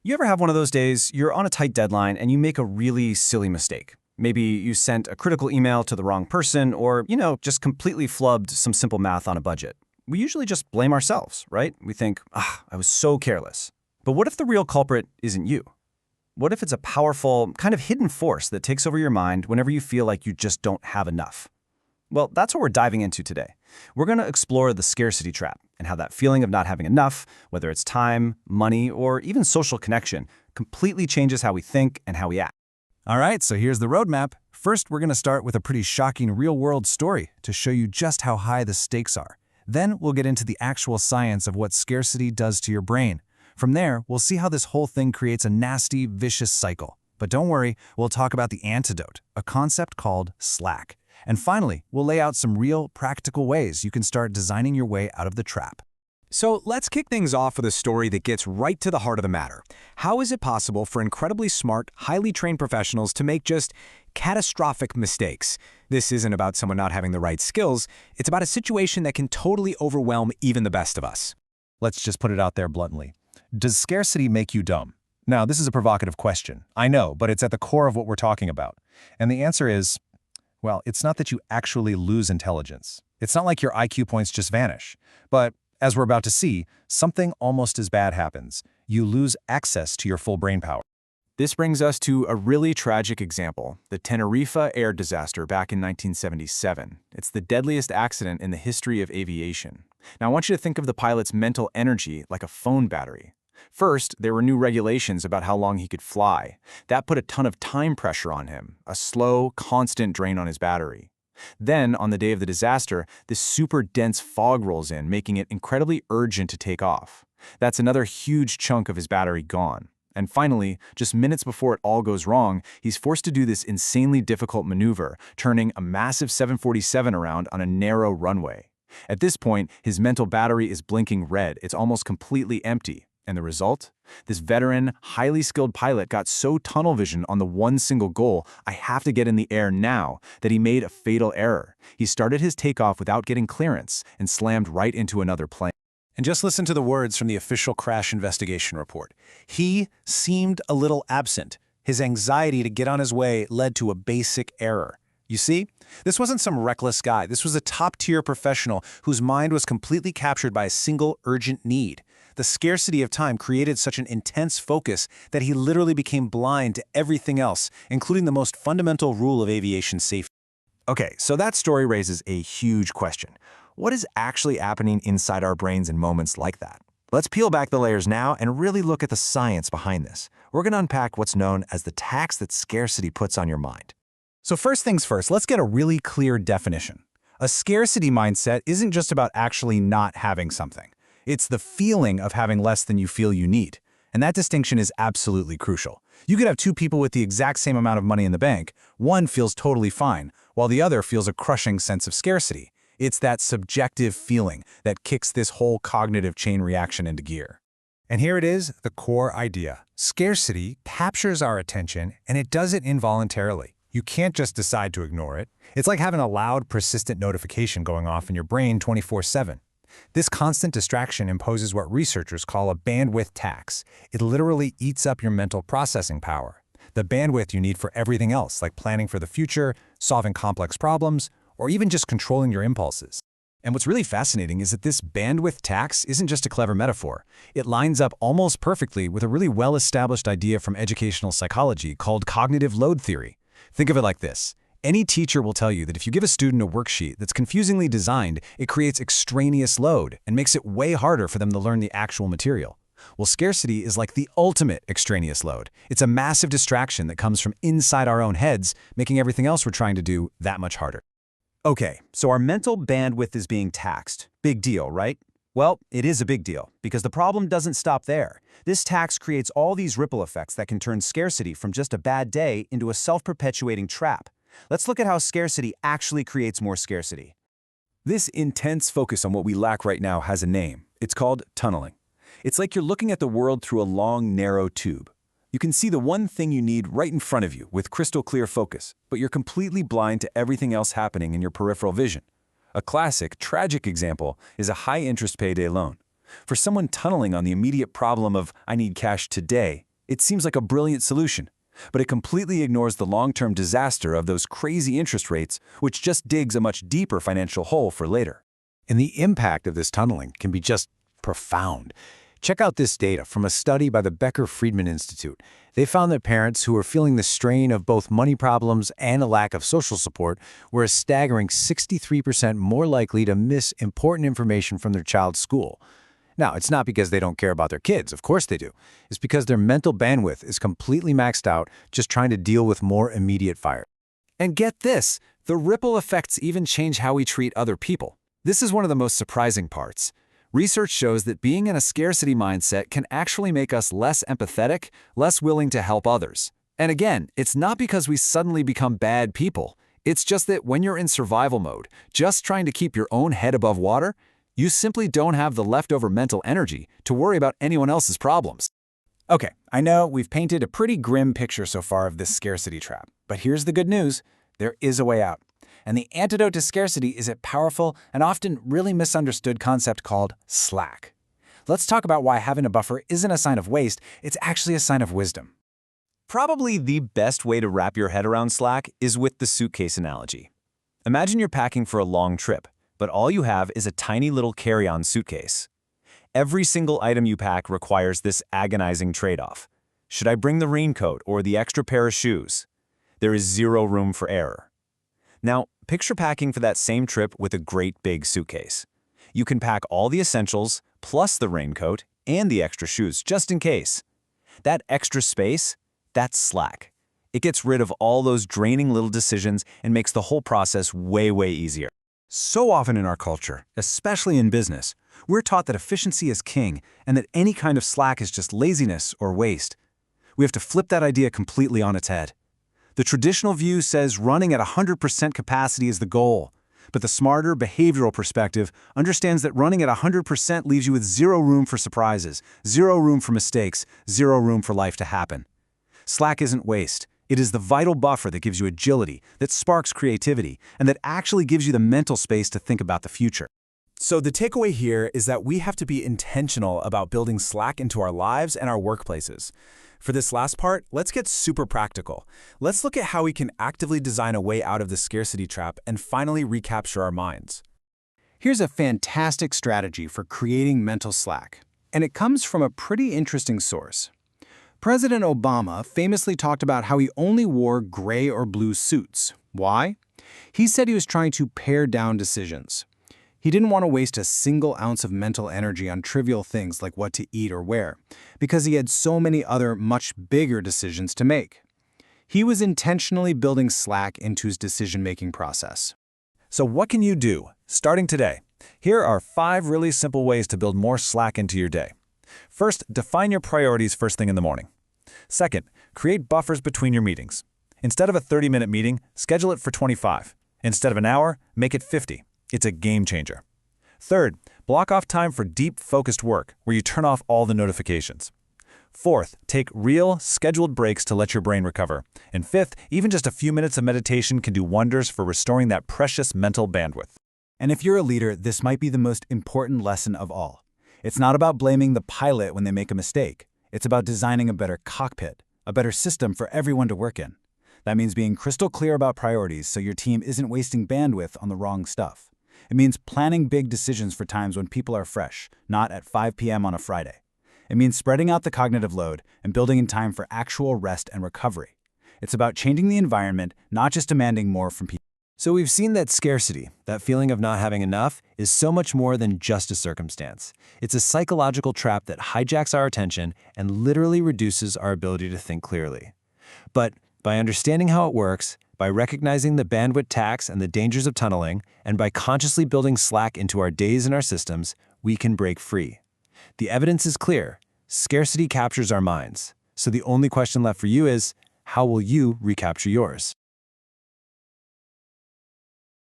You ever have one of those days, you're on a tight deadline and you make a really silly mistake? Maybe you sent a critical email to the wrong person or, just completely flubbed some simple math on a budget. We usually just blame ourselves, right? We think, I was so careless. But what if the real culprit isn't you? What if it's a powerful, kind of hidden force that takes over your mind whenever you feel like you just don't have enough? Well, that's what we're diving into today. We're going to explore the scarcity trap and how that feeling of not having enough, whether it's time, money, or even social connection, completely changes how we think and how we act. All right, so here's the roadmap. First, we're going to start with a pretty shocking real-world story to show you just how high the stakes are. Then we'll get into the actual science of what scarcity does to your brain. From there, we'll see how this whole thing creates a nasty, vicious cycle. But don't worry, we'll talk about the antidote, a concept called slack. And finally, we'll lay out some real, practical ways you can start designing your way out of the trap. So let's kick things off with a story that gets right to the heart of the matter. How is it possible for incredibly smart, highly trained professionals to make just catastrophic mistakes? This isn't about someone not having the right skills. It's about a situation that can totally overwhelm even the best of us. Let's just put it out there bluntly. Does scarcity make you dumb? Now, this is a provocative question. I know, but it's at the core of what we're talking about. And the answer is, well, it's not that you actually lose intelligence. It's not like your IQ points just vanish. But as we're about to see, something almost as bad happens. You lose access to your full brain power. This brings us to a really tragic example, the Tenerife air disaster back in 1977. It's the deadliest accident in the history of aviation. Now, I want you to think of the pilot's mental energy like a phone battery. First, there were new regulations about how long he could fly. That put a ton of time pressure on him, a slow, constant drain on his battery. Then, on the day of the disaster, this super dense fog rolls in, making it incredibly urgent to take off. That's another huge chunk of his battery gone. And finally, just minutes before it all goes wrong, he's forced to do this insanely difficult maneuver, turning a massive 747 around on a narrow runway. At this point, his mental battery is blinking red. It's almost completely empty. And the result? This veteran, highly skilled pilot got so tunnel vision on the one single goal, I have to get in the air now, that he made a fatal error. He started his takeoff without getting clearance and slammed right into another plane. And just listen to the words from the official crash investigation report. He seemed a little absent. His anxiety to get on his way led to a basic error. You see, this wasn't some reckless guy. This was a top-tier professional whose mind was completely captured by a single urgent need. The scarcity of time created such an intense focus that he literally became blind to everything else, including the most fundamental rule of aviation safety. Okay, so that story raises a huge question. What is actually happening inside our brains in moments like that? Let's peel back the layers now and really look at the science behind this. We're going to unpack what's known as the tax that scarcity puts on your mind. So first things first, let's get a really clear definition. A scarcity mindset isn't just about actually not having something. It's the feeling of having less than you feel you need. And that distinction is absolutely crucial. You could have two people with the exact same amount of money in the bank. One feels totally fine, while the other feels a crushing sense of scarcity. It's that subjective feeling that kicks this whole cognitive chain reaction into gear. And here it is, the core idea. Scarcity captures our attention, and it does it involuntarily. You can't just decide to ignore it. It's like having a loud, persistent notification going off in your brain 24/7. This constant distraction imposes what researchers call a bandwidth tax. It literally eats up your mental processing power, the bandwidth you need for everything else, like planning for the future, solving complex problems, or even just controlling your impulses. And what's really fascinating is that this bandwidth tax isn't just a clever metaphor. It lines up almost perfectly with a really well-established idea from educational psychology called cognitive load theory. Think of it like this. Any teacher will tell you that if you give a student a worksheet that's confusingly designed, it creates extraneous load and makes it way harder for them to learn the actual material. Well, scarcity is like the ultimate extraneous load. It's a massive distraction that comes from inside our own heads, making everything else we're trying to do that much harder. Okay, so our mental bandwidth is being taxed. Big deal, right? Well, it is a big deal, because the problem doesn't stop there. This tax creates all these ripple effects that can turn scarcity from just a bad day into a self-perpetuating trap. Let's look at how scarcity actually creates more scarcity. This intense focus on what we lack right now has a name. It's called tunneling. It's like you're looking at the world through a long, narrow tube. You can see the one thing you need right in front of you with crystal clear focus, but you're completely blind to everything else happening in your peripheral vision. A classic, tragic example is a high-interest payday loan. For someone tunneling on the immediate problem of, I need cash today, It seems like a brilliant solution, but it completely ignores the long-term disaster of those crazy interest rates, which just digs a much deeper financial hole for later. And the impact of this tunneling can be just profound. Check out this data from a study by the Becker-Friedman Institute. They found that parents who were feeling the strain of both money problems and a lack of social support were a staggering 63% more likely to miss important information from their child's school. Now, it's not because they don't care about their kids, of course they do. It's because their mental bandwidth is completely maxed out just trying to deal with more immediate fire. And get this, the ripple effects even change how we treat other people. This is one of the most surprising parts. Research shows that being in a scarcity mindset can actually make us less empathetic, less willing to help others. And again, it's not because we suddenly become bad people. It's just that when you're in survival mode, just trying to keep your own head above water, you simply don't have the leftover mental energy to worry about anyone else's problems. Okay, I know we've painted a pretty grim picture so far of this scarcity trap, but here's the good news. There is a way out. And the antidote to scarcity is a powerful and often really misunderstood concept called slack. Let's talk about why having a buffer isn't a sign of waste, it's actually a sign of wisdom. Probably the best way to wrap your head around slack is with the suitcase analogy. Imagine you're packing for a long trip, but all you have is a tiny little carry-on suitcase. Every single item you pack requires this agonizing trade-off. Should I bring the raincoat or the extra pair of shoes? There is zero room for error. Now, picture packing for that same trip with a great big suitcase. You can pack all the essentials, plus the raincoat and the extra shoes, just in case. That extra space, that's slack. It gets rid of all those draining little decisions and makes the whole process way easier. So often in our culture, especially in business, we're taught that efficiency is king and that any kind of slack is just laziness or waste. We have to flip that idea completely on its head. The traditional view says running at 100% capacity is the goal, but the smarter behavioral perspective understands that running at 100% leaves you with zero room for surprises, zero room for mistakes, zero room for life to happen. Slack isn't waste. It is the vital buffer that gives you agility, that sparks creativity, and that actually gives you the mental space to think about the future. So the takeaway here is that we have to be intentional about building slack into our lives and our workplaces. For this last part, let's get super practical. Let's look at how we can actively design a way out of the scarcity trap and finally recapture our minds. Here's a fantastic strategy for creating mental slack, and it comes from a pretty interesting source. President Obama famously talked about how he only wore gray or blue suits. Why? He said he was trying to pare down decisions. He didn't want to waste a single ounce of mental energy on trivial things like what to eat or wear, because he had so many other much bigger decisions to make. He was intentionally building slack into his decision-making process. So what can you do, starting today? Here are 5 really simple ways to build more slack into your day. First, define your priorities first thing in the morning. Second, create buffers between your meetings. Instead of a 30-minute meeting, schedule it for 25. Instead of an hour, make it 50. It's a game changer. Third, block off time for deep, focused work where you turn off all the notifications. Fourth, take real, scheduled breaks to let your brain recover. And fifth, even just a few minutes of meditation can do wonders for restoring that precious mental bandwidth. And if you're a leader, this might be the most important lesson of all. It's not about blaming the pilot when they make a mistake. It's about designing a better cockpit, a better system for everyone to work in. That means being crystal clear about priorities so your team isn't wasting bandwidth on the wrong stuff. It means planning big decisions for times when people are fresh, not at 5 p.m. on a Friday. It means spreading out the cognitive load and building in time for actual rest and recovery. It's about changing the environment, not just demanding more from people. So we've seen that scarcity, that feeling of not having enough, is so much more than just a circumstance. It's a psychological trap that hijacks our attention and literally reduces our ability to think clearly. But by understanding how it works, by recognizing the bandwidth tax and the dangers of tunneling, and by consciously building slack into our days and our systems, we can break free. The evidence is clear. Scarcity captures our minds. So the only question left for you is, how will you recapture yours?